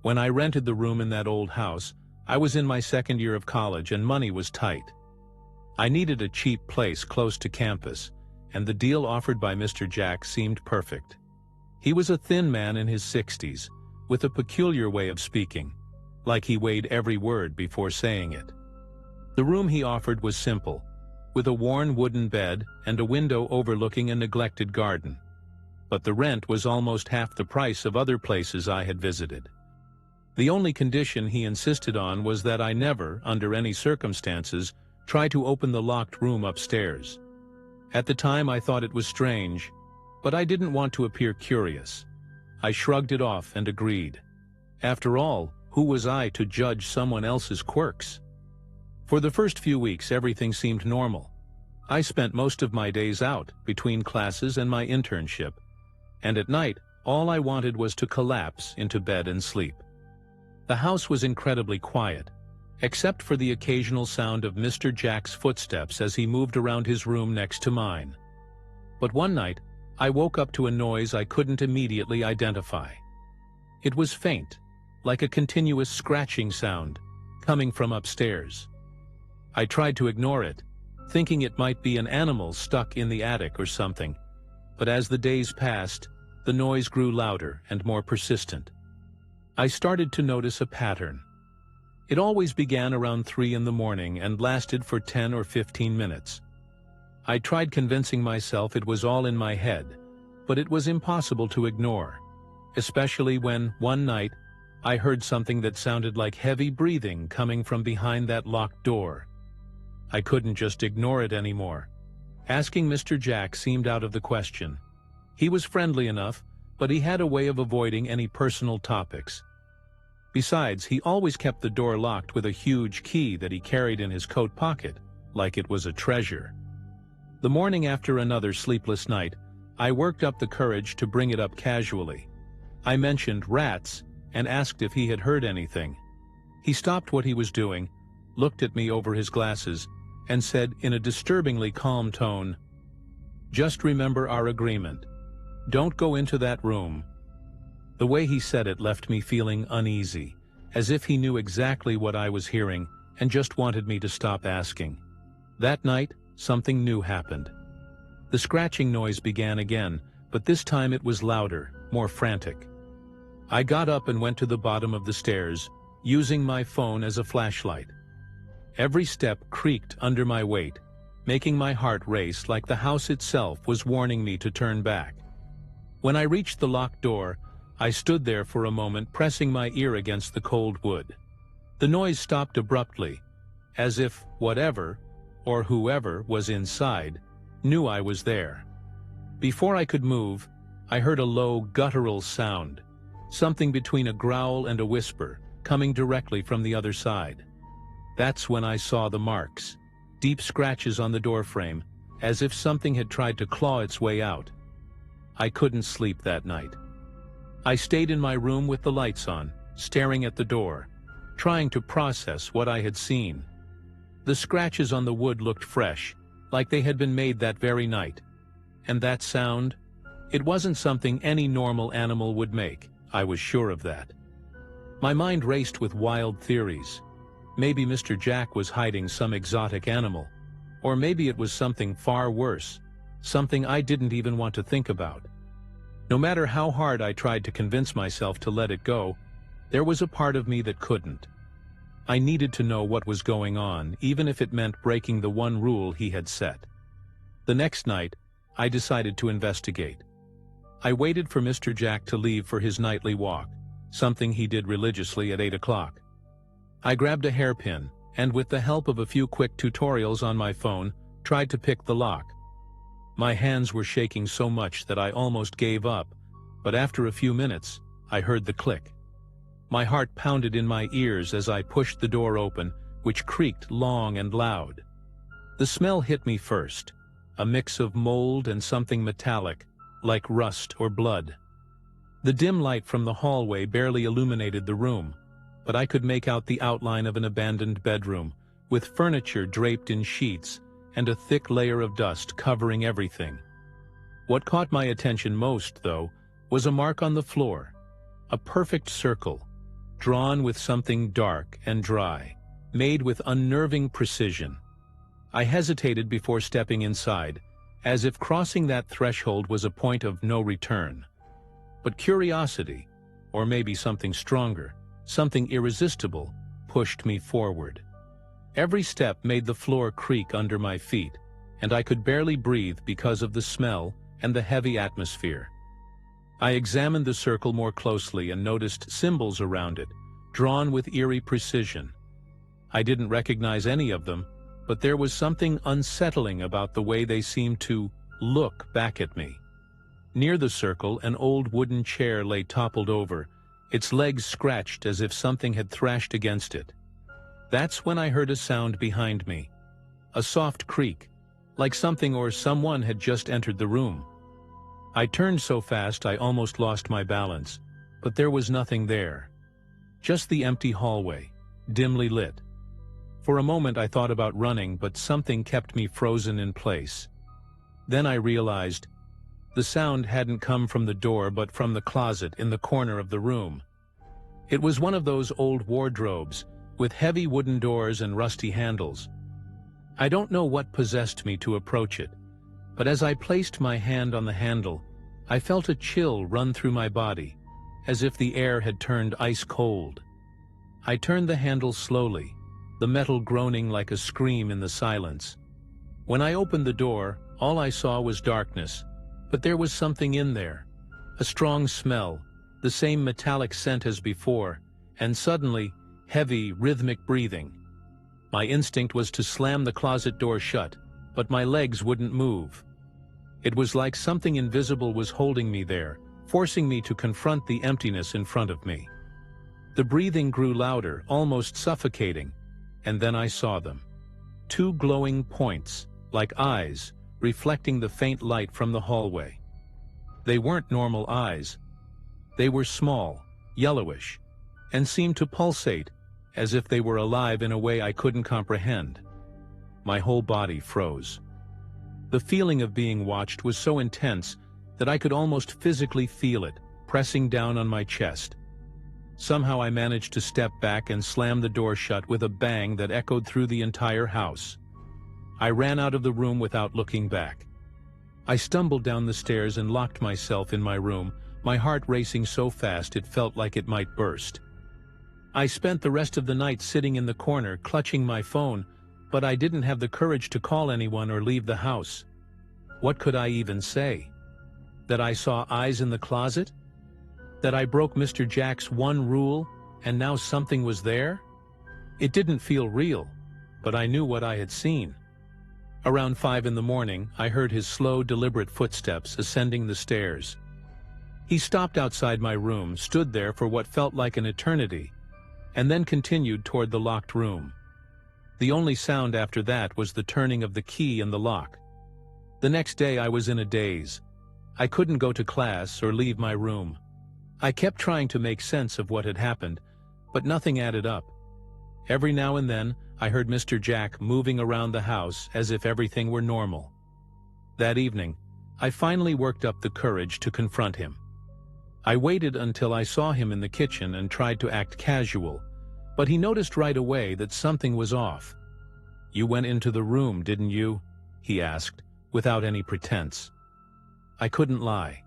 When I rented the room in that old house, I was in my second year of college and money was tight. I needed a cheap place close to campus, and the deal offered by Mr. Jack seemed perfect. He was a thin man in his 60s, with a peculiar way of speaking, like he weighed every word before saying it. The room he offered was simple, with a worn wooden bed and a window overlooking a neglected garden. But the rent was almost half the price of other places I had visited. The only condition he insisted on was that I never, under any circumstances, try to open the locked room upstairs. At the time I thought it was strange, but I didn't want to appear curious. I shrugged it off and agreed. After all, who was I to judge someone else's quirks? For the first few weeks everything seemed normal. I spent most of my days out, between classes and my internship, and at night all I wanted was to collapse into bed and sleep. The house was incredibly quiet, except for the occasional sound of Mr. Jack's footsteps as he moved around his room next to mine. But one night, I woke up to a noise I couldn't immediately identify. It was faint, like a continuous scratching sound, coming from upstairs. I tried to ignore it, thinking it might be an animal stuck in the attic or something, but as the days passed, the noise grew louder and more persistent. I started to notice a pattern. It always began around 3 in the morning and lasted for 10 or 15 minutes. I tried convincing myself it was all in my head, but it was impossible to ignore, especially when, one night, I heard something that sounded like heavy breathing coming from behind that locked door. I couldn't just ignore it anymore. Asking Mr. Jack seemed out of the question. He was friendly enough, but he had a way of avoiding any personal topics. Besides, he always kept the door locked with a huge key that he carried in his coat pocket, like it was a treasure. The morning after another sleepless night, I worked up the courage to bring it up casually. I mentioned rats and asked if he had heard anything. He stopped what he was doing, looked at me over his glasses, and said in a disturbingly calm tone, "Just remember our agreement. Don't go into that room." The way he said it left me feeling uneasy, as if he knew exactly what I was hearing and just wanted me to stop asking. That night, something new happened. The scratching noise began again, but this time it was louder, more frantic. I got up and went to the bottom of the stairs, using my phone as a flashlight. Every step creaked under my weight, making my heart race like the house itself was warning me to turn back. When I reached the locked door, I stood there for a moment, pressing my ear against the cold wood. The noise stopped abruptly, as if whatever, or whoever was inside, knew I was there. Before I could move, I heard a low, guttural sound, something between a growl and a whisper, coming directly from the other side. That's when I saw the marks, deep scratches on the doorframe, as if something had tried to claw its way out. I couldn't sleep that night. I stayed in my room with the lights on, staring at the door, trying to process what I had seen. The scratches on the wood looked fresh, like they had been made that very night. And that sound? It wasn't something any normal animal would make, I was sure of that. My mind raced with wild theories. Maybe Mr. Jack was hiding some exotic animal, or maybe it was something far worse, something I didn't even want to think about. No matter how hard I tried to convince myself to let it go, there was a part of me that couldn't. I needed to know what was going on, even if it meant breaking the one rule he had set. The next night, I decided to investigate. I waited for Mr. Jack to leave for his nightly walk, something he did religiously at 8 o'clock. I grabbed a hairpin, and with the help of a few quick tutorials on my phone, tried to pick the lock. My hands were shaking so much that I almost gave up, but after a few minutes, I heard the click. My heart pounded in my ears as I pushed the door open, which creaked long and loud. The smell hit me first, a mix of mold and something metallic, like rust or blood. The dim light from the hallway barely illuminated the room, but I could make out the outline of an abandoned bedroom, with furniture draped in sheets and a thick layer of dust covering everything. What caught my attention most, though, was a mark on the floor, a perfect circle, drawn with something dark and dry, made with unnerving precision. I hesitated before stepping inside, as if crossing that threshold was a point of no return. But curiosity, or maybe something stronger, something irresistible, pushed me forward. Every step made the floor creak under my feet, and I could barely breathe because of the smell and the heavy atmosphere. I examined the circle more closely and noticed symbols around it, drawn with eerie precision. I didn't recognize any of them, but there was something unsettling about the way they seemed to look back at me. Near the circle, an old wooden chair lay toppled over, its legs scratched as if something had thrashed against it. That's when I heard a sound behind me. A soft creak, like something or someone had just entered the room. I turned so fast I almost lost my balance, but there was nothing there. Just the empty hallway, dimly lit. For a moment I thought about running, but something kept me frozen in place. Then I realized the sound hadn't come from the door but from the closet in the corner of the room. It was one of those old wardrobes, with heavy wooden doors and rusty handles. I don't know what possessed me to approach it, but as I placed my hand on the handle, I felt a chill run through my body, as if the air had turned ice cold. I turned the handle slowly, the metal groaning like a scream in the silence. When I opened the door, all I saw was darkness, but there was something in there. A strong smell, the same metallic scent as before, and suddenly, heavy, rhythmic breathing. My instinct was to slam the closet door shut, but my legs wouldn't move. It was like something invisible was holding me there, forcing me to confront the emptiness in front of me. The breathing grew louder, almost suffocating, and then I saw them. Two glowing points, like eyes, reflecting the faint light from the hallway. They weren't normal eyes. They were small, yellowish, and seemed to pulsate, as if they were alive in a way I couldn't comprehend. My whole body froze. The feeling of being watched was so intense that I could almost physically feel it, pressing down on my chest. Somehow I managed to step back and slam the door shut with a bang that echoed through the entire house. I ran out of the room without looking back. I stumbled down the stairs and locked myself in my room, my heart racing so fast it felt like it might burst. I spent the rest of the night sitting in the corner, clutching my phone, but I didn't have the courage to call anyone or leave the house. What could I even say? That I saw eyes in the closet? That I broke Mr. Jack's one rule, and now something was there? It didn't feel real, but I knew what I had seen. Around 5 in the morning, I heard his slow, deliberate footsteps ascending the stairs. He stopped outside my room, stood there for what felt like an eternity, and then continued toward the locked room. The only sound after that was the turning of the key in the lock. The next day I was in a daze. I couldn't go to class or leave my room. I kept trying to make sense of what had happened, but nothing added up. Every now and then, I heard Mr. Jack moving around the house as if everything were normal. That evening, I finally worked up the courage to confront him. I waited until I saw him in the kitchen and tried to act casual, but he noticed right away that something was off. "You went into the room, didn't you?" he asked, without any pretense. I couldn't lie.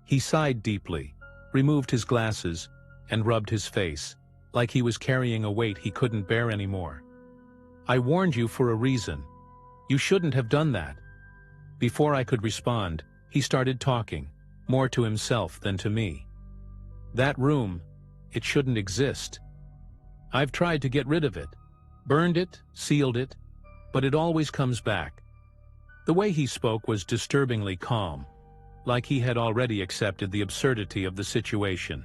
He sighed deeply, removed his glasses, and rubbed his face, like he was carrying a weight he couldn't bear anymore. "I warned you for a reason. You shouldn't have done that." Before I could respond, he started talking, more to himself than to me. "That room, it shouldn't exist. I've tried to get rid of it, burned it, sealed it, but it always comes back." The way he spoke was disturbingly calm, like he had already accepted the absurdity of the situation.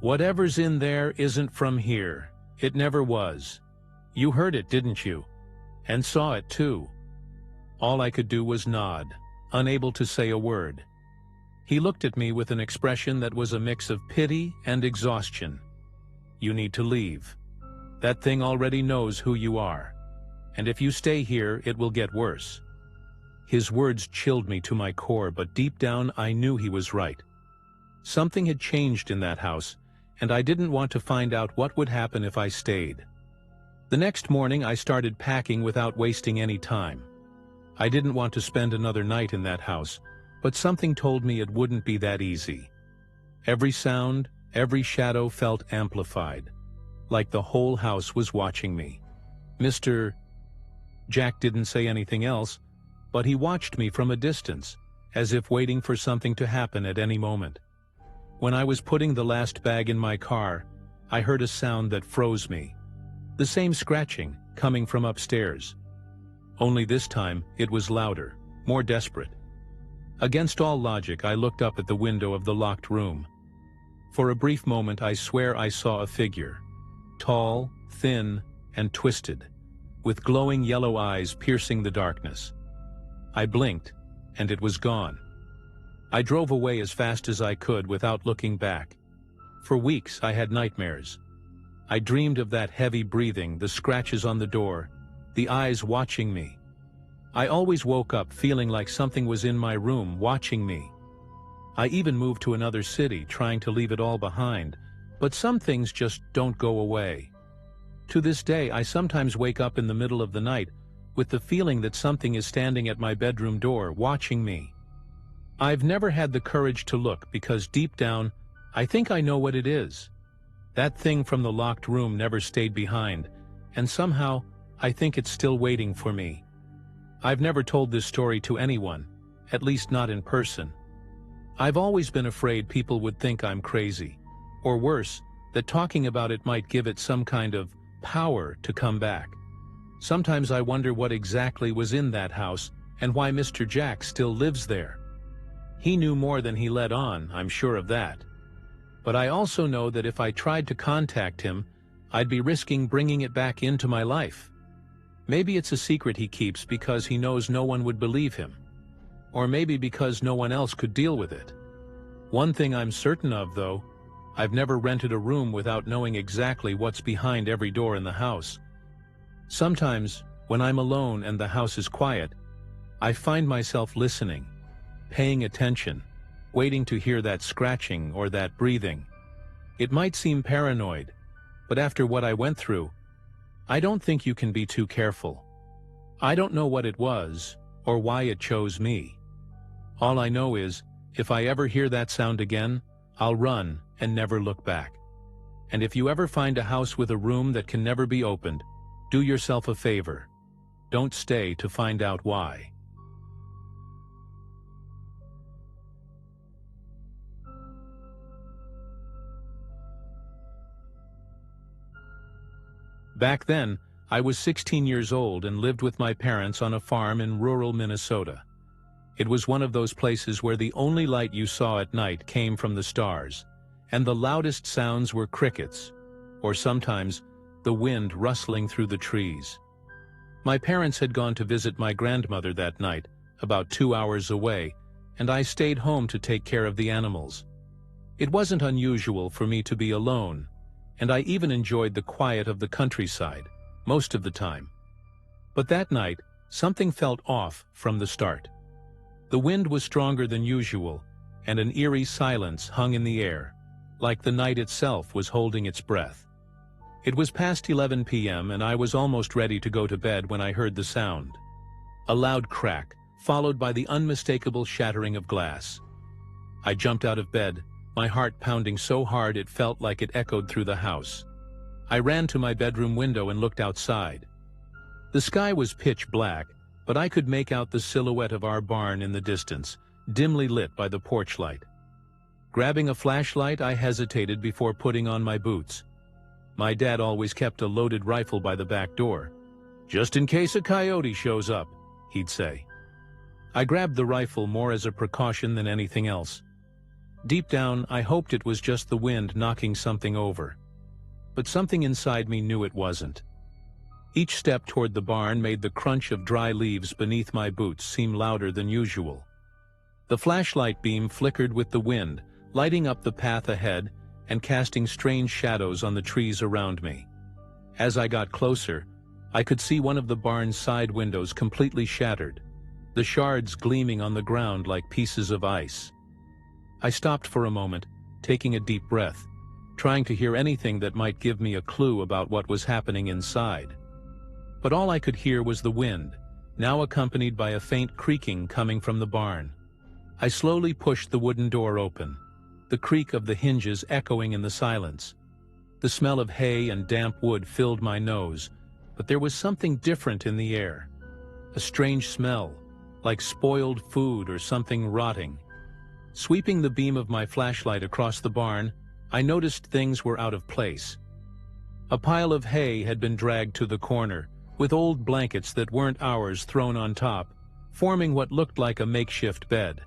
"Whatever's in there isn't from here. It never was. You heard it, didn't you? And saw it too." All I could do was nod, unable to say a word. He looked at me with an expression that was a mix of pity and exhaustion. "You need to leave. That thing already knows who you are. And if you stay here, it will get worse." His words chilled me to my core, but deep down I knew he was right. Something had changed in that house, and I didn't want to find out what would happen if I stayed. The next morning I started packing without wasting any time. I didn't want to spend another night in that house, but something told me it wouldn't be that easy. Every sound, every shadow felt amplified, like the whole house was watching me. Mr. Jack didn't say anything else, but he watched me from a distance, as if waiting for something to happen at any moment. When I was putting the last bag in my car, I heard a sound that froze me. The same scratching, coming from upstairs. Only this time, it was louder, more desperate. Against all logic, I looked up at the window of the locked room. For a brief moment, I swear I saw a figure. Tall, thin, and twisted, with glowing yellow eyes piercing the darkness. I blinked, and it was gone. I drove away as fast as I could without looking back. For weeks, I had nightmares. I dreamed of that heavy breathing, the scratches on the door, the eyes watching me. I always woke up feeling like something was in my room watching me. I even moved to another city, trying to leave it all behind, but some things just don't go away. To this day, I sometimes wake up in the middle of the night with the feeling that something is standing at my bedroom door, watching me. I've never had the courage to look because deep down, I think I know what it is. That thing from the locked room never stayed behind, and somehow, I think it's still waiting for me. I've never told this story to anyone, at least not in person. I've always been afraid people would think I'm crazy, or worse, that talking about it might give it some kind of power to come back. Sometimes I wonder what exactly was in that house and why Mr. Jack still lives there. He knew more than he let on, I'm sure of that. But I also know that if I tried to contact him, I'd be risking bringing it back into my life. Maybe it's a secret he keeps because he knows no one would believe him. Or maybe because no one else could deal with it. One thing I'm certain of, though, I've never rented a room without knowing exactly what's behind every door in the house. Sometimes, when I'm alone and the house is quiet, I find myself listening, paying attention, waiting to hear that scratching or that breathing. It might seem paranoid, but after what I went through, I don't think you can be too careful. I don't know what it was, or why it chose me. All I know is, if I ever hear that sound again, I'll run and never look back. And if you ever find a house with a room that can never be opened, do yourself a favor. Don't stay to find out why. Back then, I was 16 years old and lived with my parents on a farm in rural Minnesota. It was one of those places where the only light you saw at night came from the stars, and the loudest sounds were crickets, or sometimes the wind rustling through the trees. My parents had gone to visit my grandmother that night, about 2 hours away, and I stayed home to take care of the animals. It wasn't unusual for me to be alone, and I even enjoyed the quiet of the countryside, most of the time. But that night, something felt off from the start. The wind was stronger than usual, and an eerie silence hung in the air, like the night itself was holding its breath. It was past 11 p.m. and I was almost ready to go to bed when I heard the sound. A loud crack, followed by the unmistakable shattering of glass. I jumped out of bed, my heart pounding so hard it felt like it echoed through the house. I ran to my bedroom window and looked outside. The sky was pitch black, but I could make out the silhouette of our barn in the distance, dimly lit by the porch light. Grabbing a flashlight, I hesitated before putting on my boots. My dad always kept a loaded rifle by the back door. "Just in case a coyote shows up," he'd say. I grabbed the rifle more as a precaution than anything else. Deep down, I hoped it was just the wind knocking something over. But something inside me knew it wasn't. Each step toward the barn made the crunch of dry leaves beneath my boots seem louder than usual. The flashlight beam flickered with the wind, lighting up the path ahead and casting strange shadows on the trees around me. As I got closer, I could see one of the barn's side windows completely shattered, the shards gleaming on the ground like pieces of ice. I stopped for a moment, taking a deep breath, trying to hear anything that might give me a clue about what was happening inside. But all I could hear was the wind, now accompanied by a faint creaking coming from the barn. I slowly pushed the wooden door open, the creak of the hinges echoing in the silence. The smell of hay and damp wood filled my nose, but there was something different in the air. A strange smell, like spoiled food or something rotting. Sweeping the beam of my flashlight across the barn, I noticed things were out of place. A pile of hay had been dragged to the corner, with old blankets that weren't ours thrown on top, forming what looked like a makeshift bed.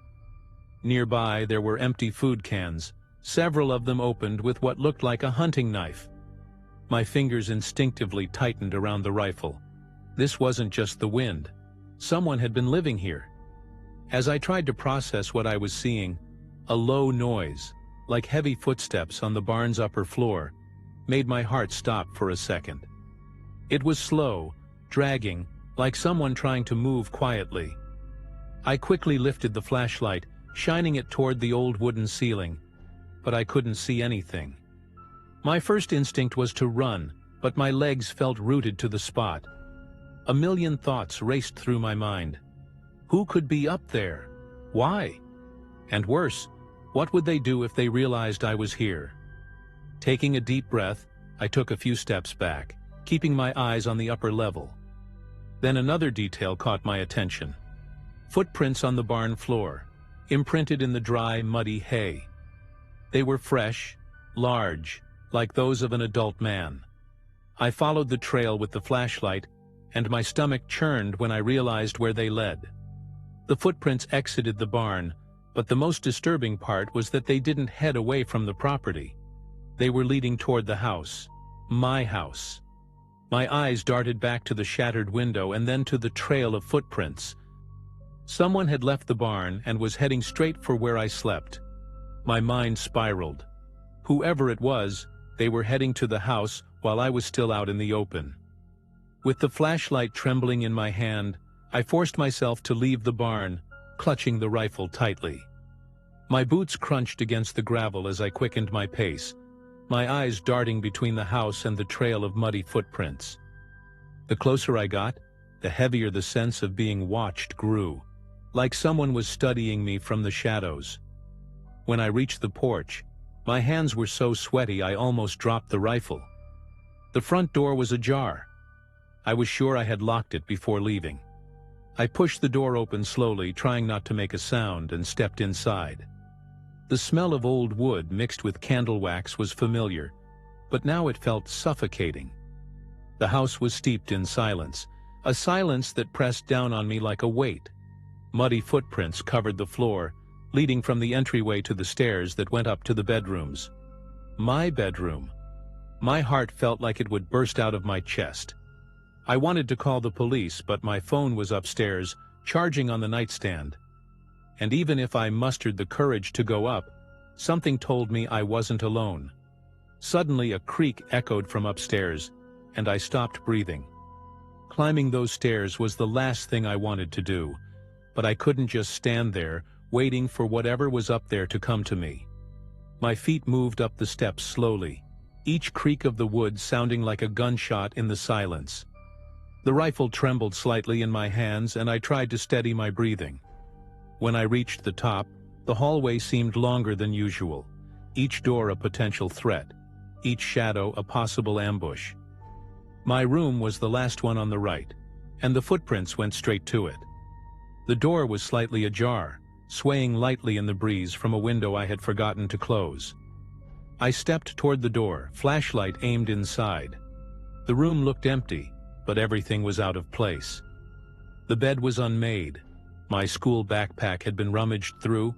Nearby there were empty food cans, several of them opened with what looked like a hunting knife. My fingers instinctively tightened around the rifle. This wasn't just the wind. Someone had been living here. As I tried to process what I was seeing, a low noise, like heavy footsteps on the barn's upper floor, made my heart stop for a second. It was slow, dragging, like someone trying to move quietly. I quickly lifted the flashlight, shining it toward the old wooden ceiling, but I couldn't see anything. My first instinct was to run, but my legs felt rooted to the spot. A million thoughts raced through my mind. Who could be up there? Why? And worse, what would they do if they realized I was here? Taking a deep breath, I took a few steps back, keeping my eyes on the upper level. Then another detail caught my attention. Footprints on the barn floor, imprinted in the dry, muddy hay. They were fresh, large, like those of an adult man. I followed the trail with the flashlight, and my stomach churned when I realized where they led. The footprints exited the barn, but the most disturbing part was that they didn't head away from the property. They were leading toward the house, my house. My eyes darted back to the shattered window and then to the trail of footprints. Someone had left the barn and was heading straight for where I slept. My mind spiraled. Whoever it was, they were heading to the house while I was still out in the open. With the flashlight trembling in my hand, I forced myself to leave the barn, clutching the rifle tightly. My boots crunched against the gravel as I quickened my pace, my eyes darting between the house and the trail of muddy footprints. The closer I got, the heavier the sense of being watched grew, like someone was studying me from the shadows. When I reached the porch, my hands were so sweaty I almost dropped the rifle. The front door was ajar. I was sure I had locked it before leaving. I pushed the door open slowly, trying not to make a sound, and stepped inside. The smell of old wood mixed with candle wax was familiar, but now it felt suffocating. The house was steeped in silence, a silence that pressed down on me like a weight. Muddy footprints covered the floor, leading from the entryway to the stairs that went up to the bedrooms. My bedroom. My heart felt like it would burst out of my chest. I wanted to call the police, but my phone was upstairs, charging on the nightstand. And even if I mustered the courage to go up, something told me I wasn't alone. Suddenly a creak echoed from upstairs, and I stopped breathing. Climbing those stairs was the last thing I wanted to do, but I couldn't just stand there, waiting for whatever was up there to come to me. My feet moved up the steps slowly, each creak of the wood sounding like a gunshot in the silence. The rifle trembled slightly in my hands, and I tried to steady my breathing. When I reached the top, the hallway seemed longer than usual, each door a potential threat, each shadow a possible ambush. My room was the last one on the right, and the footprints went straight to it. The door was slightly ajar, swaying lightly in the breeze from a window I had forgotten to close. I stepped toward the door, flashlight aimed inside. The room looked empty, but everything was out of place. The bed was unmade, my school backpack had been rummaged through,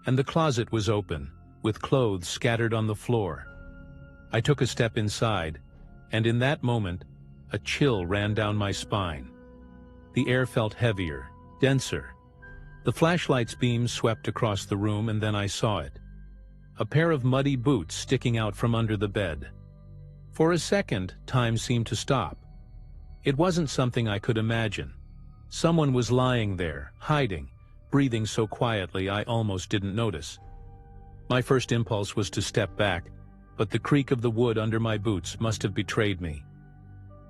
and the closet was open, with clothes scattered on the floor. I took a step inside, and in that moment, a chill ran down my spine. The air felt heavier, denser. The flashlight's beam swept across the room, and then I saw it. A pair of muddy boots sticking out from under the bed. For a second, time seemed to stop. It wasn't something I could imagine. Someone was lying there, hiding, breathing so quietly I almost didn't notice. My first impulse was to step back, but the creak of the wood under my boots must have betrayed me.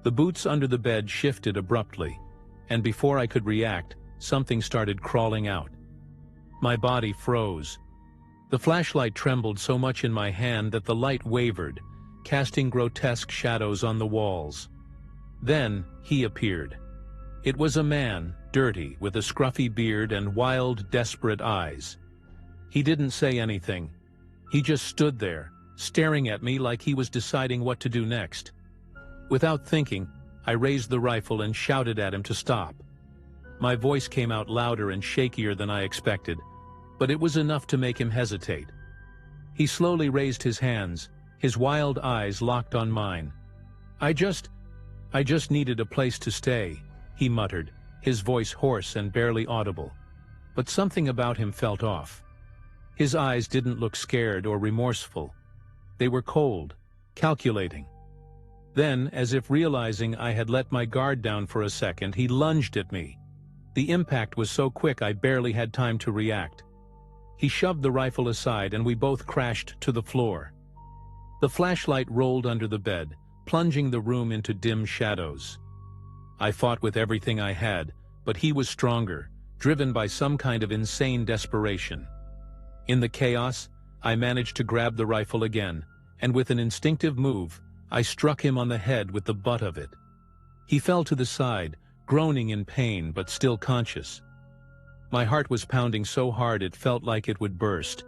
The boots under the bed shifted abruptly, and before I could react, something started crawling out. My body froze. The flashlight trembled so much in my hand that the light wavered, casting grotesque shadows on the walls. Then he appeared. It was a man, dirty, with a scruffy beard and wild, desperate eyes. He didn't say anything. He just stood there, staring at me like he was deciding what to do next. Without thinking, I raised the rifle and shouted at him to stop. My voice came out louder and shakier than I expected, but it was enough to make him hesitate. He slowly raised his hands, his wild eyes locked on mine. I just needed a place to stay," he muttered, his voice hoarse and barely audible. But something about him felt off. His eyes didn't look scared or remorseful. They were cold, calculating. Then, as if realizing I had let my guard down for a second, he lunged at me. The impact was so quick I barely had time to react. He shoved the rifle aside and we both crashed to the floor. The flashlight rolled under the bed, plunging the room into dim shadows. I fought with everything I had, but he was stronger, driven by some kind of insane desperation. In the chaos, I managed to grab the rifle again, and with an instinctive move, I struck him on the head with the butt of it. He fell to the side, groaning in pain but still conscious. My heart was pounding so hard it felt like it would burst.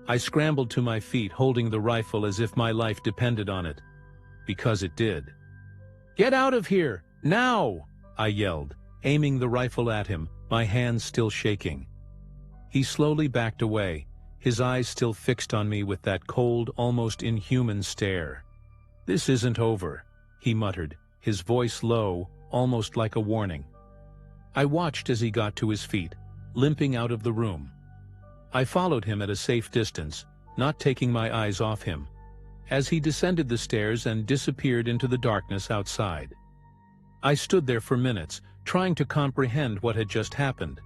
I scrambled to my feet, holding the rifle as if my life depended on it. Because it did. "Get out of here! Now!" I yelled, aiming the rifle at him, my hands still shaking. He slowly backed away, his eyes still fixed on me with that cold, almost inhuman stare. "This isn't over," he muttered, his voice low, almost like a warning. I watched as he got to his feet, limping out of the room. I followed him at a safe distance, not taking my eyes off him, as he descended the stairs and disappeared into the darkness outside. I stood there for minutes, trying to comprehend what had just happened.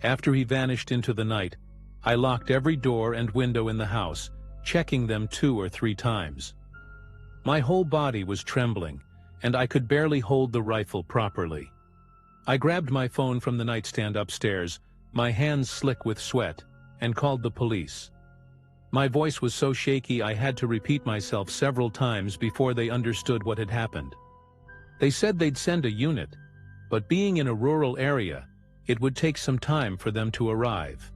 After he vanished into the night, I locked every door and window in the house, checking them 2 or 3 times. My whole body was trembling, and I could barely hold the rifle properly. I grabbed my phone from the nightstand upstairs, my hands slick with sweat, and called the police. My voice was so shaky I had to repeat myself several times before they understood what had happened. They said they'd send a unit, but being in a rural area, it would take some time for them to arrive.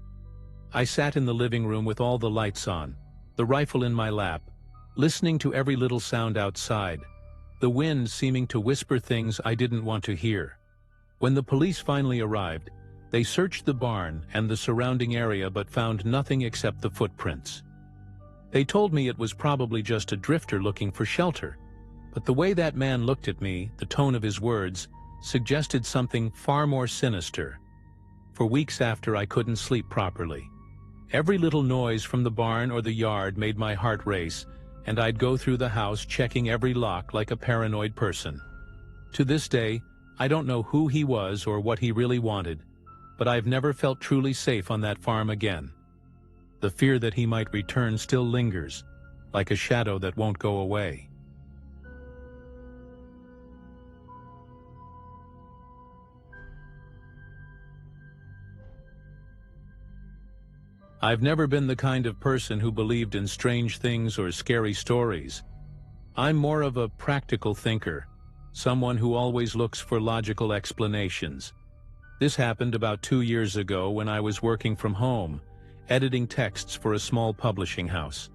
I sat in the living room with all the lights on, the rifle in my lap, listening to every little sound outside, the wind seeming to whisper things I didn't want to hear. When the police finally arrived, they searched the barn and the surrounding area but found nothing except the footprints. They told me it was probably just a drifter looking for shelter, but the way that man looked at me, the tone of his words, suggested something far more sinister. For weeks after, I couldn't sleep properly. Every little noise from the barn or the yard made my heart race, and I'd go through the house checking every lock like a paranoid person. To this day, I don't know who he was or what he really wanted, but I've never felt truly safe on that farm again. The fear that he might return still lingers, like a shadow that won't go away. I've never been the kind of person who believed in strange things or scary stories. I'm more of a practical thinker, someone who always looks for logical explanations. This happened about 2 years ago when I was working from home, editing texts for a small publishing house.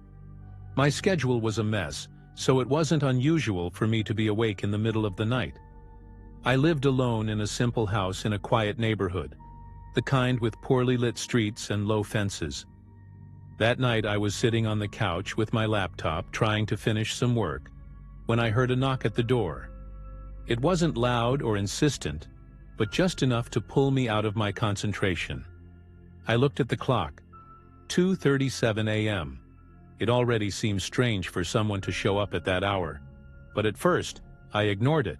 My schedule was a mess, so it wasn't unusual for me to be awake in the middle of the night. I lived alone in a simple house in a quiet neighborhood, the kind with poorly lit streets and low fences. That night I was sitting on the couch with my laptop trying to finish some work, when I heard a knock at the door. It wasn't loud or insistent, but just enough to pull me out of my concentration. I looked at the clock. 2:37 a.m. It already seemed strange for someone to show up at that hour, but at first, I ignored it.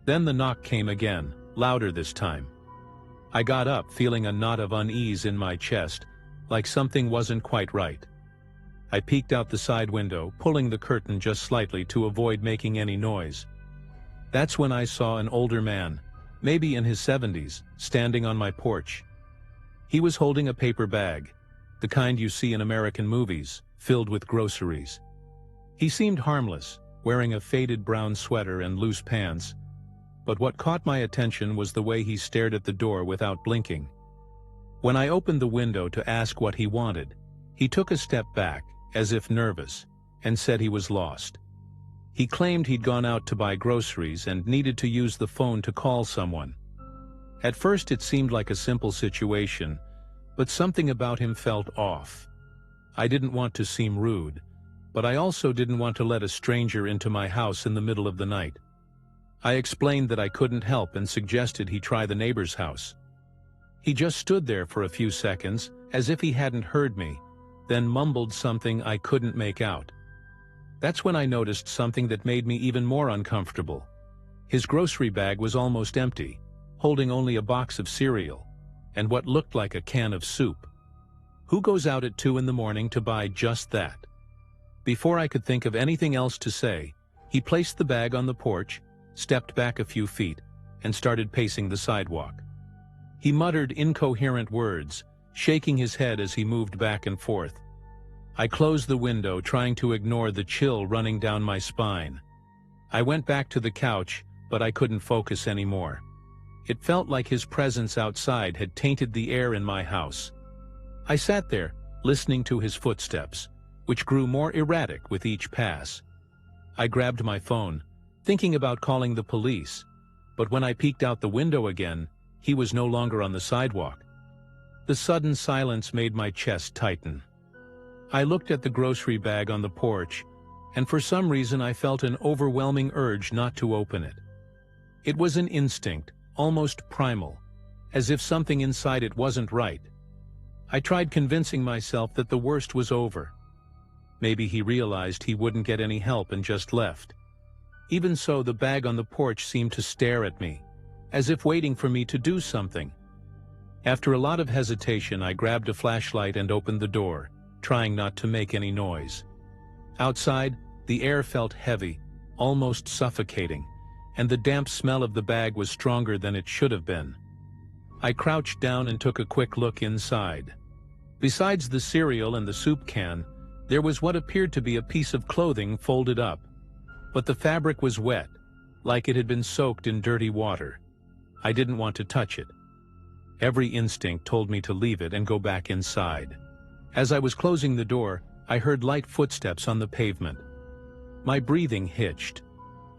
Then the knock came again, louder this time. I got up feeling a knot of unease in my chest, like something wasn't quite right. I peeked out the side window, pulling the curtain just slightly to avoid making any noise. That's when I saw an older man, maybe in his 70s, standing on my porch. He was holding a paper bag, the kind you see in American movies, filled with groceries. He seemed harmless, wearing a faded brown sweater and loose pants, but what caught my attention was the way he stared at the door without blinking. When I opened the window to ask what he wanted, he took a step back, as if nervous, and said he was lost. He claimed he'd gone out to buy groceries and needed to use the phone to call someone. At first it seemed like a simple situation, but something about him felt off. I didn't want to seem rude, but I also didn't want to let a stranger into my house in the middle of the night. I explained that I couldn't help and suggested he try the neighbor's house. He just stood there for a few seconds, as if he hadn't heard me, then mumbled something I couldn't make out. That's when I noticed something that made me even more uncomfortable. His grocery bag was almost empty, holding only a box of cereal, and what looked like a can of soup. Who goes out at 2 in the morning to buy just that? Before I could think of anything else to say, he placed the bag on the porch, stepped back a few feet, and started pacing the sidewalk. He muttered incoherent words, shaking his head as he moved back and forth. I closed the window, trying to ignore the chill running down my spine. I went back to the couch, but I couldn't focus anymore. It felt like his presence outside had tainted the air in my house. I sat there, listening to his footsteps, which grew more erratic with each pass. I grabbed my phone, thinking about calling the police, but when I peeked out the window again, he was no longer on the sidewalk. The sudden silence made my chest tighten. I looked at the grocery bag on the porch, and for some reason I felt an overwhelming urge not to open it. It was an instinct, almost primal, as if something inside it wasn't right. I tried convincing myself that the worst was over. Maybe he realized he wouldn't get any help and just left. Even so, the bag on the porch seemed to stare at me, as if waiting for me to do something. After a lot of hesitation, I grabbed a flashlight and opened the door, trying not to make any noise. Outside, the air felt heavy, almost suffocating, and the damp smell of the bag was stronger than it should have been. I crouched down and took a quick look inside. Besides the cereal and the soup can, there was what appeared to be a piece of clothing folded up. But the fabric was wet, like it had been soaked in dirty water. I didn't want to touch it. Every instinct told me to leave it and go back inside. As I was closing the door, I heard light footsteps on the pavement. My breathing hitched.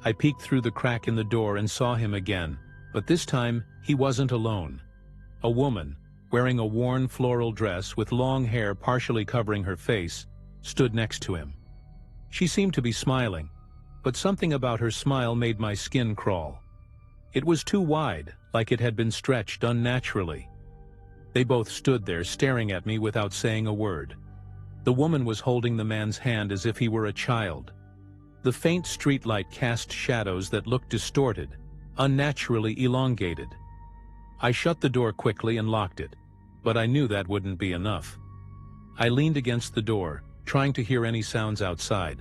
I peeked through the crack in the door and saw him again, but this time he wasn't alone. A woman, wearing a worn floral dress with long hair partially covering her face, stood next to him. She seemed to be smiling, but something about her smile made my skin crawl. It was too wide, like it had been stretched unnaturally. They both stood there staring at me without saying a word. The woman was holding the man's hand as if he were a child. The faint streetlight cast shadows that looked distorted, unnaturally elongated. I shut the door quickly and locked it, but I knew that wouldn't be enough. I leaned against the door, trying to hear any sounds outside.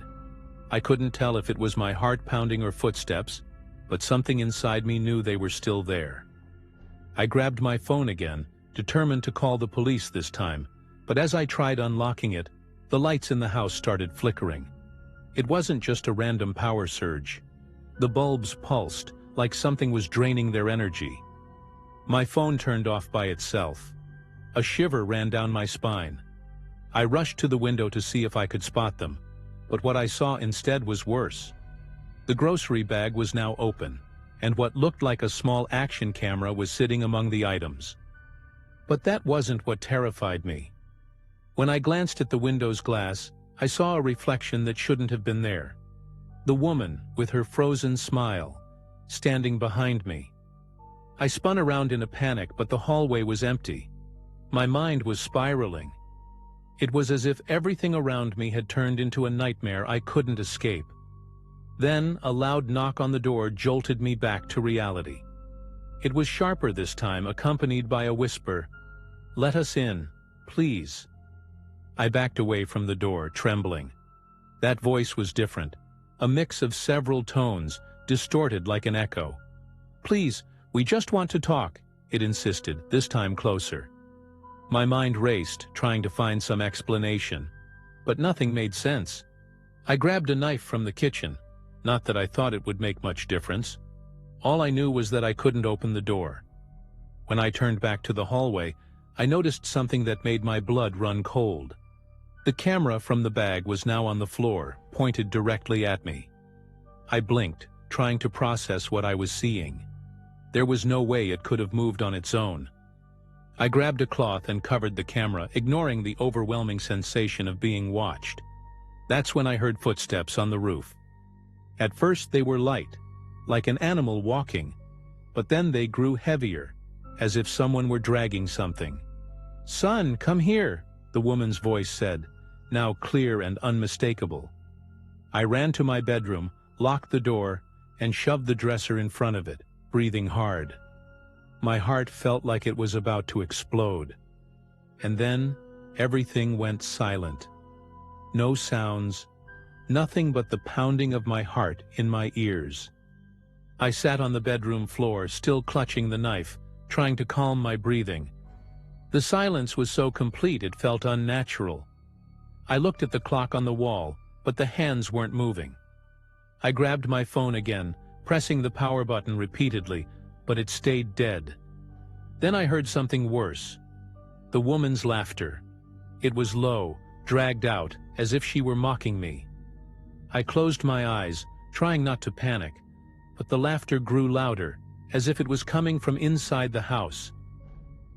I couldn't tell if it was my heart pounding or footsteps, but something inside me knew they were still there. I grabbed my phone again, determined to call the police this time, but as I tried unlocking it, the lights in the house started flickering. It wasn't just a random power surge. The bulbs pulsed, like something was draining their energy. My phone turned off by itself. A shiver ran down my spine. I rushed to the window to see if I could spot them, but what I saw instead was worse. The grocery bag was now open, and what looked like a small action camera was sitting among the items. But that wasn't what terrified me. When I glanced at the window's glass, I saw a reflection that shouldn't have been there. The woman, with her frozen smile, standing behind me. I spun around in a panic, but the hallway was empty. My mind was spiraling. It was as if everything around me had turned into a nightmare I couldn't escape. Then a loud knock on the door jolted me back to reality. It was sharper this time, accompanied by a whisper, "Let us in, please." I backed away from the door, trembling. That voice was different, a mix of several tones, distorted like an echo. "Please, we just want to talk," it insisted, this time closer. My mind raced, trying to find some explanation, but nothing made sense. I grabbed a knife from the kitchen, not that I thought it would make much difference. All I knew was that I couldn't open the door. When I turned back to the hallway, I noticed something that made my blood run cold. The camera from the bag was now on the floor, pointed directly at me. I blinked, trying to process what I was seeing. There was no way it could have moved on its own. I grabbed a cloth and covered the camera, ignoring the overwhelming sensation of being watched. That's when I heard footsteps on the roof. At first they were light, like an animal walking, but then they grew heavier, as if someone were dragging something. "Son, come here," the woman's voice said, now clear and unmistakable. I ran to my bedroom, locked the door, and shoved the dresser in front of it, breathing hard. My heart felt like it was about to explode. And then, everything went silent. No sounds, nothing but the pounding of my heart in my ears. I sat on the bedroom floor, still clutching the knife, trying to calm my breathing. The silence was so complete it felt unnatural. I looked at the clock on the wall, but the hands weren't moving. I grabbed my phone again, pressing the power button repeatedly, but it stayed dead. Then I heard something worse. The woman's laughter. It was low, dragged out, as if she were mocking me. I closed my eyes, trying not to panic, but the laughter grew louder, as if it was coming from inside the house.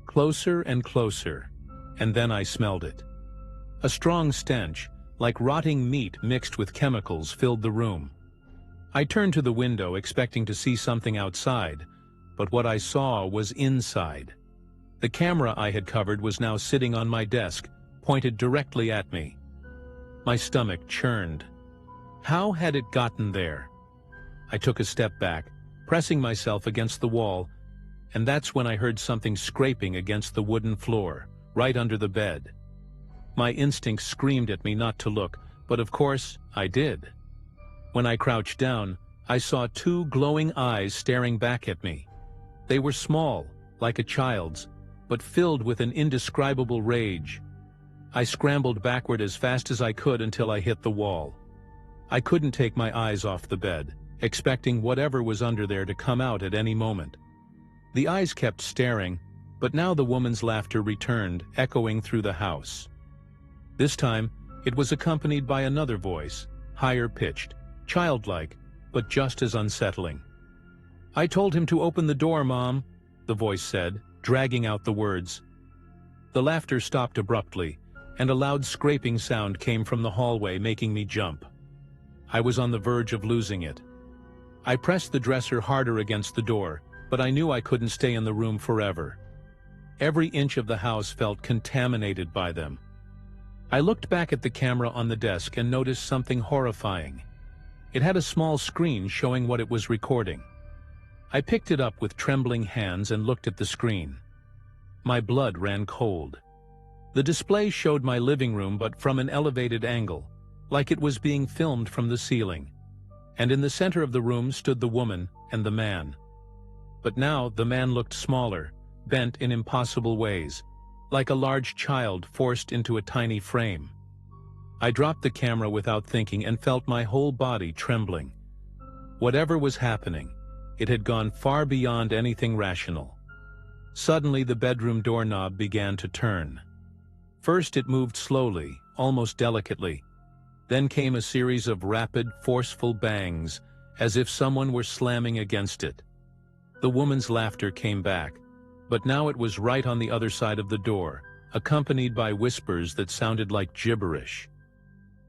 Closer and closer, and then I smelled it. A strong stench, like rotting meat mixed with chemicals, filled the room. I turned to the window, expecting to see something outside, but what I saw was inside. The camera I had covered was now sitting on my desk, pointed directly at me. My stomach churned. How had it gotten there? I took a step back, pressing myself against the wall, and that's when I heard something scraping against the wooden floor, right under the bed. My instincts screamed at me not to look, but of course, I did. When I crouched down, I saw two glowing eyes staring back at me. They were small, like a child's, but filled with an indescribable rage. I scrambled backward as fast as I could until I hit the wall. I couldn't take my eyes off the bed, expecting whatever was under there to come out at any moment. The eyes kept staring, but now the woman's laughter returned, echoing through the house. This time, it was accompanied by another voice, higher-pitched, childlike, but just as unsettling. "I told him to open the door, Mom," the voice said, dragging out the words. The laughter stopped abruptly, and a loud scraping sound came from the hallway, making me jump. I was on the verge of losing it. I pressed the dresser harder against the door, but I knew I couldn't stay in the room forever. Every inch of the house felt contaminated by them. I looked back at the camera on the desk and noticed something horrifying. It had a small screen showing what it was recording. I picked it up with trembling hands and looked at the screen. My blood ran cold. The display showed my living room, but from an elevated angle, like it was being filmed from the ceiling. And in the center of the room stood the woman and the man. But now the man looked smaller, bent in impossible ways, like a large child forced into a tiny frame. I dropped the camera without thinking and felt my whole body trembling. Whatever was happening, it had gone far beyond anything rational. Suddenly the bedroom doorknob began to turn. First it moved slowly, almost delicately. Then came a series of rapid, forceful bangs, as if someone were slamming against it. The woman's laughter came back, but now it was right on the other side of the door, accompanied by whispers that sounded like gibberish.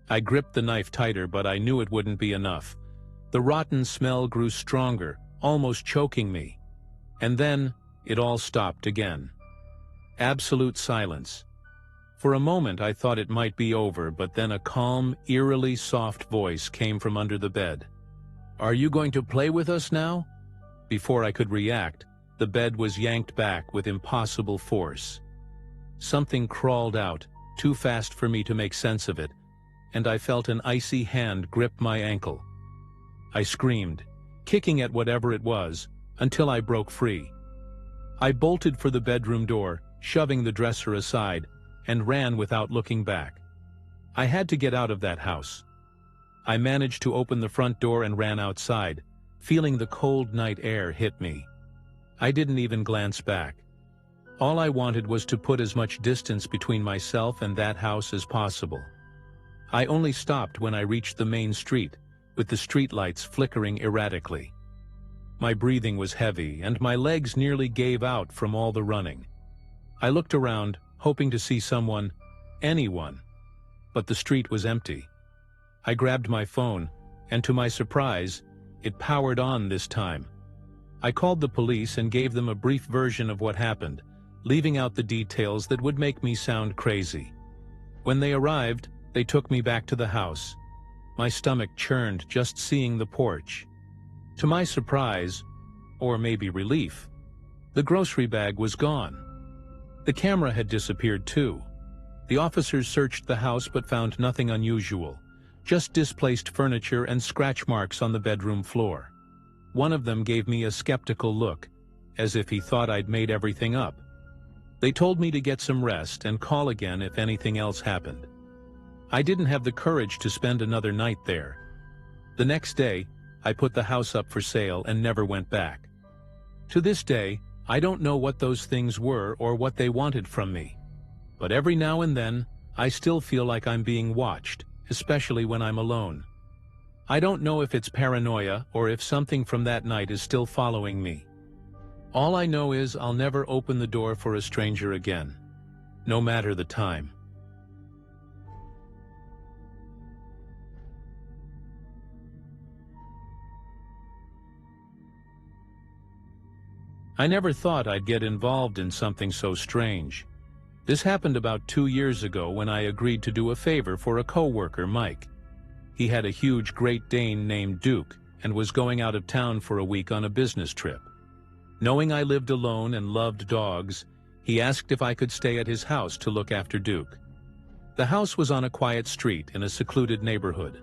I gripped the knife tighter, but I knew it wouldn't be enough. The rotten smell grew stronger, almost choking me. And then, it all stopped again. Absolute silence. For a moment I thought it might be over, but then a calm, eerily soft voice came from under the bed. "Are you going to play with us now?" Before I could react, the bed was yanked back with impossible force. Something crawled out, too fast for me to make sense of it, and I felt an icy hand grip my ankle. I screamed, kicking at whatever it was, until I broke free. I bolted for the bedroom door, shoving the dresser aside, and ran without looking back. I had to get out of that house. I managed to open the front door and ran outside, feeling the cold night air hit me. I didn't even glance back. All I wanted was to put as much distance between myself and that house as possible. I only stopped when I reached the main street, with the streetlights flickering erratically. My breathing was heavy, and my legs nearly gave out from all the running. I looked around, hoping to see someone, anyone, but the street was empty. I grabbed my phone, and to my surprise, it powered on this time. I called the police and gave them a brief version of what happened, leaving out the details that would make me sound crazy. When they arrived, they took me back to the house. My stomach churned just seeing the porch. To my surprise, or maybe relief, the grocery bag was gone. The camera had disappeared too. The officers searched the house but found nothing unusual, just displaced furniture and scratch marks on the bedroom floor. One of them gave me a skeptical look, as if he thought I'd made everything up. They told me to get some rest and call again if anything else happened. I didn't have the courage to spend another night there. The next day, I put the house up for sale and never went back. To this day, I don't know what those things were or what they wanted from me. But every now and then, I still feel like I'm being watched, especially when I'm alone. I don't know if it's paranoia or if something from that night is still following me. All I know is I'll never open the door for a stranger again, no matter the time. I never thought I'd get involved in something so strange. This happened about 2 years ago when I agreed to do a favor for a coworker, Mike. He had a huge Great Dane named Duke and was going out of town for a week on a business trip. Knowing I lived alone and loved dogs, he asked if I could stay at his house to look after Duke. The house was on a quiet street in a secluded neighborhood.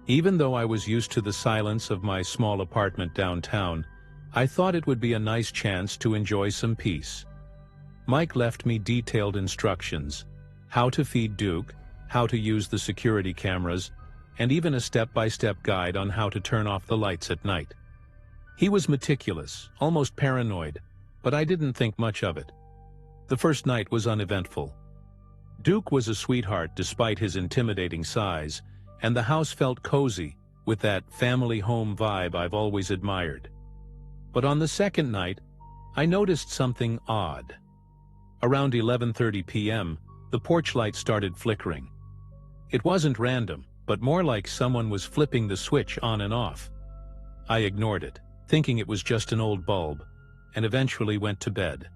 Even though I was used to the silence of my small apartment downtown, I thought it would be a nice chance to enjoy some peace. Mike left me detailed instructions, how to feed Duke, how to use the security cameras, and even a step-by-step guide on how to turn off the lights at night. He was meticulous, almost paranoid, but I didn't think much of it. The first night was uneventful. Duke was a sweetheart despite his intimidating size, and the house felt cozy, with that family home vibe I've always admired. But on the second night, I noticed something odd. Around 11:30 p.m., the porch light started flickering. It wasn't random, but more like someone was flipping the switch on and off. I ignored it, thinking it was just an old bulb, and eventually went to bed.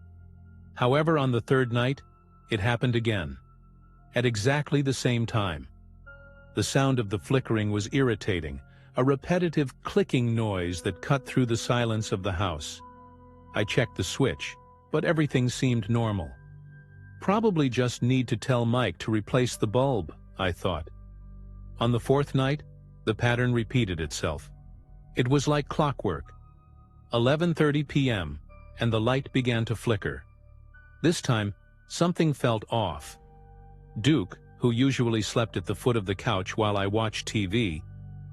However, on the third night, it happened again. At exactly the same time. The sound of the flickering was irritating, a repetitive clicking noise that cut through the silence of the house. I checked the switch, but everything seemed normal. Probably just need to tell Mike to replace the bulb, I thought. On the fourth night, the pattern repeated itself. It was like clockwork. 11:30 p.m., and the light began to flicker. This time, something felt off. Duke, who usually slept at the foot of the couch while I watched TV,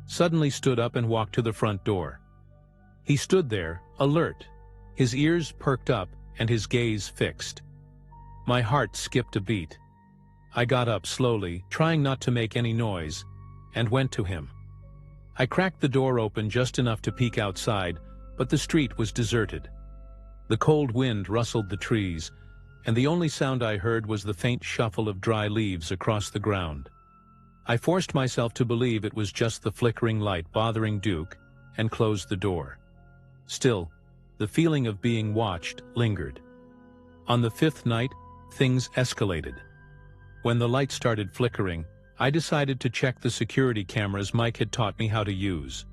suddenly stood up and walked to the front door. He stood there, alert, his ears perked up and his gaze fixed. My heart skipped a beat. I got up slowly, trying not to make any noise, and went to him. I cracked the door open just enough to peek outside, but the street was deserted. The cold wind rustled the trees, and the only sound I heard was the faint shuffle of dry leaves across the ground. I forced myself to believe it was just the flickering light bothering Duke, and closed the door. Still, the feeling of being watched lingered. On the fifth night, things escalated. When the light started flickering, I decided to check the security cameras Mike had taught me how to use.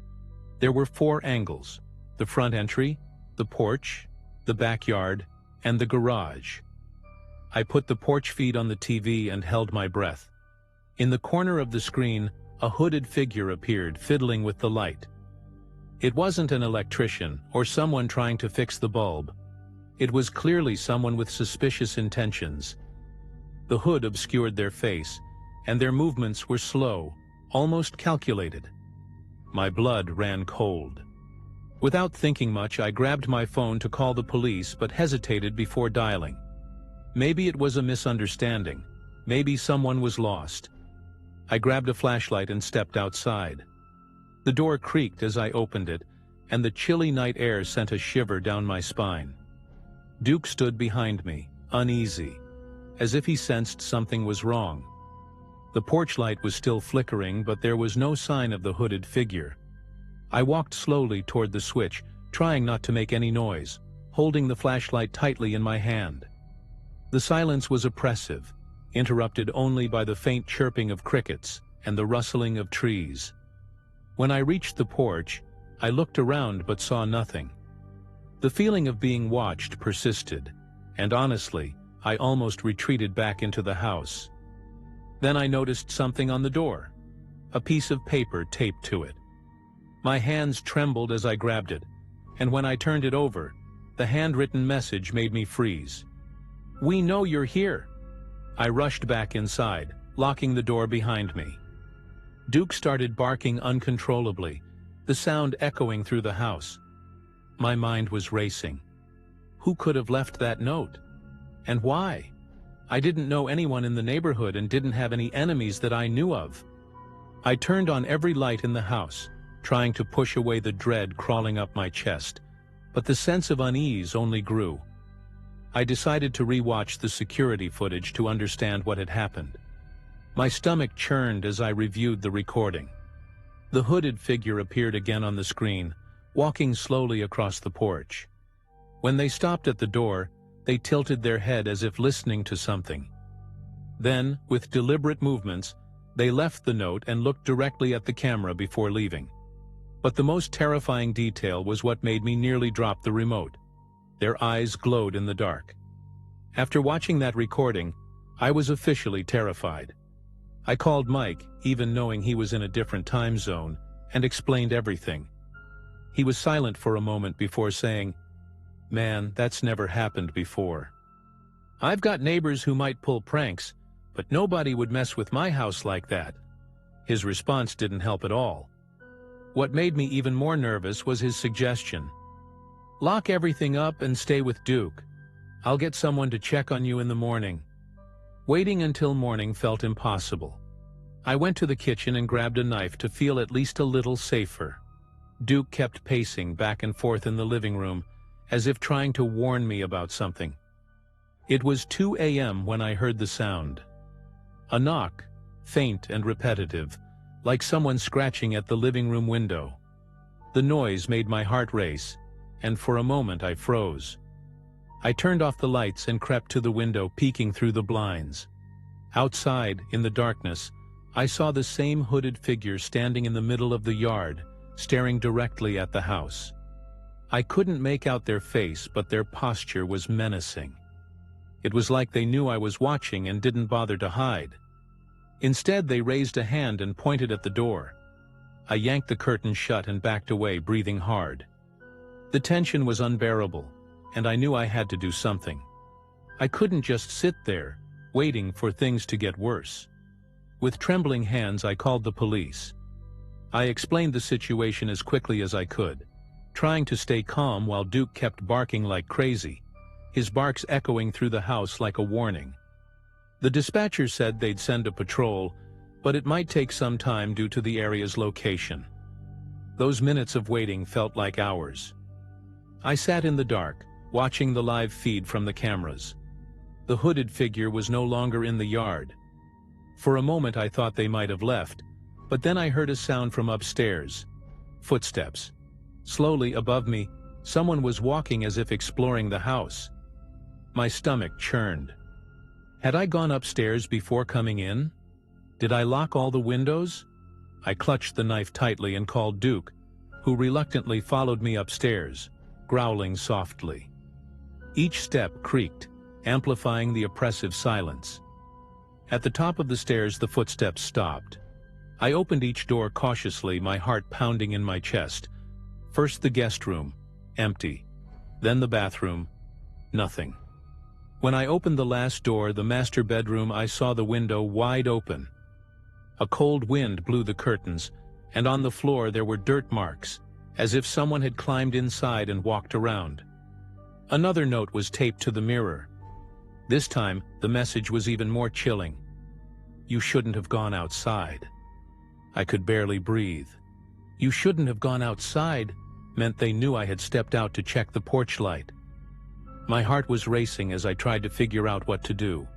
There were 4 angles: the front entry, the porch, the backyard, and the garage. I put the porch feed on the TV and held my breath. In the corner of the screen, a hooded figure appeared, fiddling with the light. It wasn't an electrician or someone trying to fix the bulb. It was clearly someone with suspicious intentions. The hood obscured their face, and their movements were slow, almost calculated. My blood ran cold. Without thinking much, I grabbed my phone to call the police but hesitated before dialing. Maybe it was a misunderstanding. Maybe someone was lost. I grabbed a flashlight and stepped outside. The door creaked as I opened it, and the chilly night air sent a shiver down my spine. Duke stood behind me, uneasy, as if he sensed something was wrong. The porch light was still flickering, but there was no sign of the hooded figure. I walked slowly toward the switch, trying not to make any noise, holding the flashlight tightly in my hand. The silence was oppressive, interrupted only by the faint chirping of crickets and the rustling of trees. When I reached the porch, I looked around but saw nothing. The feeling of being watched persisted, and honestly, I almost retreated back into the house. Then I noticed something on the door, a piece of paper taped to it. My hands trembled as I grabbed it, and when I turned it over, the handwritten message made me freeze. "We know you're here." I rushed back inside, locking the door behind me. Duke started barking uncontrollably, the sound echoing through the house. My mind was racing. Who could have left that note? And why? I didn't know anyone in the neighborhood and didn't have any enemies that I knew of. I turned on every light in the house, trying to push away the dread crawling up my chest, but the sense of unease only grew. I decided to re-watch the security footage to understand what had happened. My stomach churned as I reviewed the recording. The hooded figure appeared again on the screen, walking slowly across the porch. When they stopped at the door, they tilted their head as if listening to something. Then, with deliberate movements, they left the note and looked directly at the camera before leaving. But the most terrifying detail was what made me nearly drop the remote. Their eyes glowed in the dark. After watching that recording, I was officially terrified. I called Mike, even knowing he was in a different time zone, and explained everything. He was silent for a moment before saying, "Man, that's never happened before. I've got neighbors who might pull pranks, but nobody would mess with my house like that." His response didn't help at all. What made me even more nervous was his suggestion. "Lock everything up and stay with Duke. I'll get someone to check on you in the morning." Waiting until morning felt impossible. I went to the kitchen and grabbed a knife to feel at least a little safer. Duke kept pacing back and forth in the living room, as if trying to warn me about something. It was 2 a.m. when I heard the sound. A knock, faint and repetitive, like someone scratching at the living room window. The noise made my heart race, and for a moment I froze. I turned off the lights and crept to the window, peeking through the blinds. Outside, in the darkness, I saw the same hooded figure standing in the middle of the yard, staring directly at the house. I couldn't make out their face, but their posture was menacing. It was like they knew I was watching and didn't bother to hide. Instead, they raised a hand and pointed at the door. I yanked the curtain shut and backed away, breathing hard. The tension was unbearable, and I knew I had to do something. I couldn't just sit there, waiting for things to get worse. With trembling hands, I called the police. I explained the situation as quickly as I could, trying to stay calm while Duke kept barking like crazy, his barks echoing through the house like a warning. The dispatcher said they'd send a patrol, but it might take some time due to the area's location. Those minutes of waiting felt like hours. I sat in the dark, watching the live feed from the cameras. The hooded figure was no longer in the yard. For a moment I thought they might have left, but then I heard a sound from upstairs. Footsteps. Slowly above me, someone was walking as if exploring the house. My stomach churned. Had I gone upstairs before coming in? Did I lock all the windows? I clutched the knife tightly and called Duke, who reluctantly followed me upstairs, growling softly. Each step creaked, amplifying the oppressive silence. At the top of the stairs, the footsteps stopped. I opened each door cautiously, my heart pounding in my chest. First the guest room, empty. Then the bathroom, nothing. When I opened the last door, the master bedroom, I saw the window wide open. A cold wind blew the curtains, and on the floor there were dirt marks, as if someone had climbed inside and walked around. Another note was taped to the mirror. This time, the message was even more chilling. "You shouldn't have gone outside." I could barely breathe. "You shouldn't have gone outside" meant they knew I had stepped out to check the porch light. My heart was racing as I tried to figure out what to do.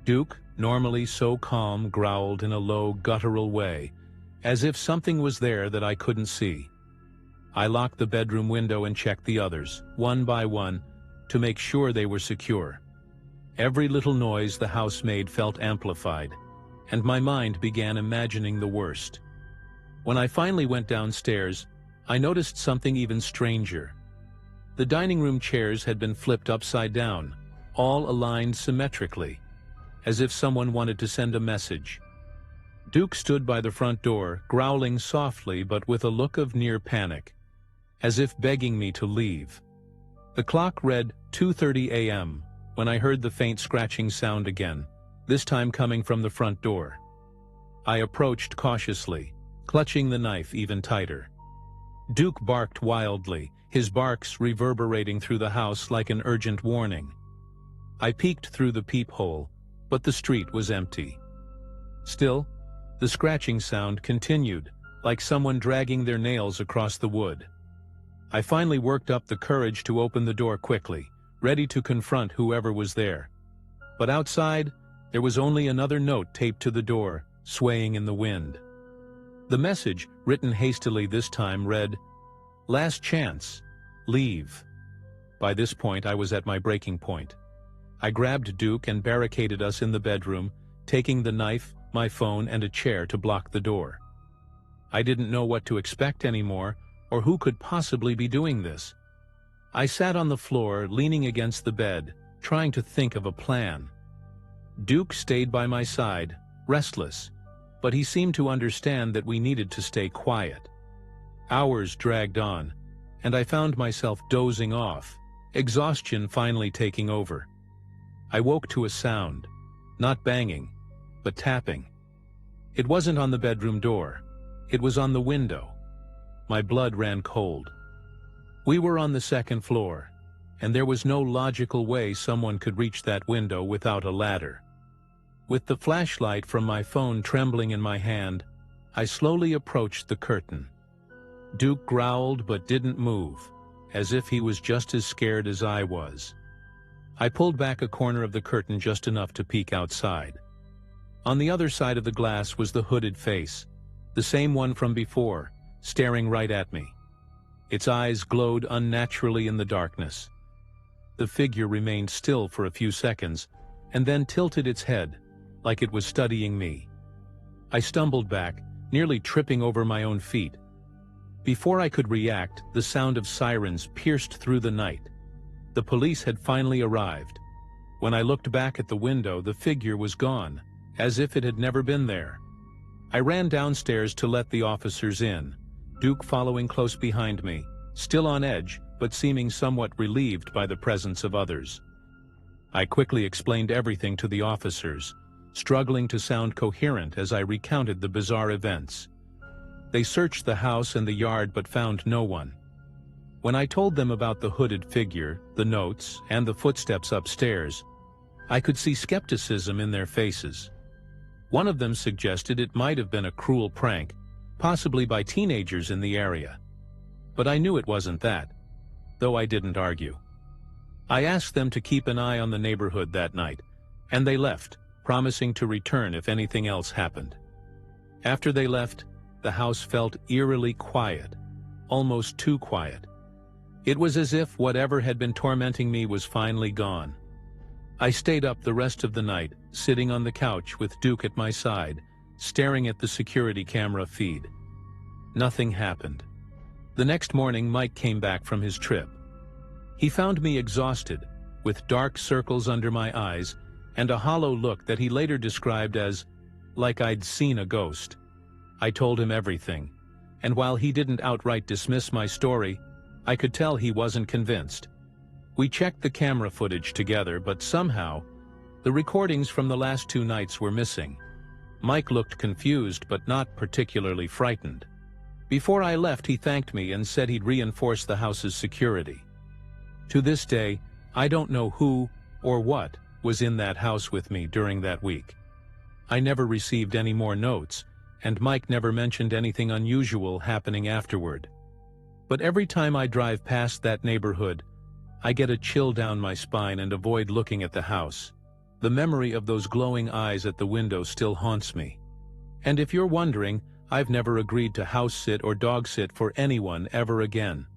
Duke, normally so calm, growled in a low, guttural way, as if something was there that I couldn't see. I locked the bedroom window and checked the others, one by one, to make sure they were secure. Every little noise the house made felt amplified, and my mind began imagining the worst. When I finally went downstairs, I noticed something even stranger. The dining room chairs had been flipped upside down, all aligned symmetrically, as if someone wanted to send a message. Duke stood by the front door, growling softly but with a look of near panic, as if begging me to leave. The clock read 2:30 a.m. when I heard the faint scratching sound again, this time coming from the front door. I approached cautiously, clutching the knife even tighter. Duke barked wildly, his barks reverberating through the house like an urgent warning. I peeked through the peephole, but the street was empty. Still, the scratching sound continued, like someone dragging their nails across the wood. I finally worked up the courage to open the door quickly, ready to confront whoever was there. But outside, there was only another note taped to the door, swaying in the wind. The message, written hastily this time, read, "Last chance. Leave." By this point, I was at my breaking point. I grabbed Duke and barricaded us in the bedroom, taking the knife, my phone, and a chair to block the door. I didn't know what to expect anymore, or who could possibly be doing this. I sat on the floor, leaning against the bed, trying to think of a plan. Duke stayed by my side, restless, but he seemed to understand that we needed to stay quiet. Hours dragged on, and I found myself dozing off, exhaustion finally taking over. I woke to a sound, not banging, but tapping. It wasn't on the bedroom door. It was on the window. My blood ran cold. We were on the second floor, and there was no logical way someone could reach that window without a ladder. With the flashlight from my phone trembling in my hand, I slowly approached the curtain. Duke growled but didn't move, as if he was just as scared as I was. I pulled back a corner of the curtain just enough to peek outside. On the other side of the glass was the hooded face, the same one from before, staring right at me. Its eyes glowed unnaturally in the darkness. The figure remained still for a few seconds, and then tilted its head, like it was studying me. I stumbled back, nearly tripping over my own feet. Before I could react, the sound of sirens pierced through the night. The police had finally arrived. When I looked back at the window, the figure was gone, as if it had never been there. I ran downstairs to let the officers in, Duke following close behind me, still on edge, but seeming somewhat relieved by the presence of others. I quickly explained everything to the officers, struggling to sound coherent as I recounted the bizarre events. They searched the house and the yard but found no one. When I told them about the hooded figure, the notes, and the footsteps upstairs, I could see skepticism in their faces. One of them suggested it might have been a cruel prank, possibly by teenagers in the area. But I knew it wasn't that, though I didn't argue. I asked them to keep an eye on the neighborhood that night, and they left, promising to return if anything else happened. After they left, the house felt eerily quiet, almost too quiet. It was as if whatever had been tormenting me was finally gone. I stayed up the rest of the night, sitting on the couch with Duke at my side, staring at the security camera feed. Nothing happened. The next morning, Mike came back from his trip. He found me exhausted, with dark circles under my eyes and a hollow look that he later described as, like I'd seen a ghost. I told him everything, and while he didn't outright dismiss my story, I could tell he wasn't convinced. We checked the camera footage together, but somehow, the recordings from the last 2 nights were missing. Mike looked confused but not particularly frightened. Before I left, he thanked me and said he'd reinforce the house's security. To this day, I don't know who or what was in that house with me during that week. I never received any more notes, and Mike never mentioned anything unusual happening afterward. But every time I drive past that neighborhood, I get a chill down my spine and avoid looking at the house. The memory of those glowing eyes at the window still haunts me. And if you're wondering, I've never agreed to house sit or dog sit for anyone ever again.